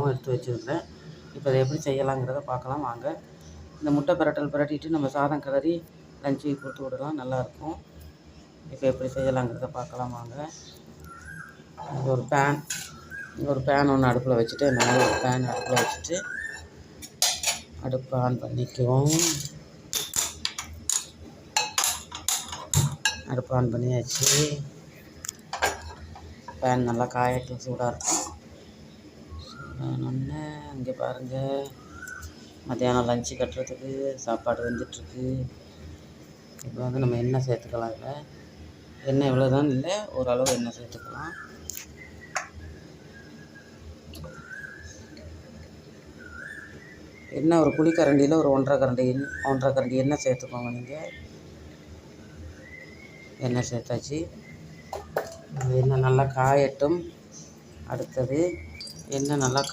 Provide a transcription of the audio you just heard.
எடுத்து வச்சுருக்கிறேன். இப்போ அதை எப்படி செய்யலாங்கிறத பார்க்கலாம் வாங்க. இந்த முட்டை பிரட்டல் பிரட்டிட்டு நம்ம சாதம் கிளறி லஞ்சுக்கு கொடுத்து விடலாம், நல்லாயிருக்கும். இப்போ எப்படி செய்யலாங்கிறத பார்க்கலாம் வாங்க. ஒரு பேன் ஒன்று அடுப்பில் வச்சுட்டு, அந்த மாதிரி ஒரு பேன் அடுப்பில் வச்சுட்டு அடுப்பை ஆன் பண்ணிக்குவோம். அடுப்பு ஆன் பண்ணியாச்சு. பேன் நல்லா காயட்டும், சூடாக இருக்கும். சூடானோடனே இங்கே பாருங்கள், மத்தியானம் லஞ்சு கட்டுறதுக்கு சாப்பாடு வெந்துட்டுருக்கு. இப்போ வந்து நம்ம எண்ணெய் சேர்த்துக்கலாம். இல்லை எண்ணெய் இவ்வளோதான், இல்லை ஓரளவு எண்ணெய் சேர்த்துக்கலாம். எண்ணெய் ஒரு குழிக்கரண்டியில் ஒரு 1.5 கரண்டி எண்ணெய் சேர்த்துக்கோங்க. நீங்கள் எண்ணெய் சேர்த்தாச்சு. எண்ணெய் நல்லா காயட்டும். அடுத்தது எண்ணெய் நல்லா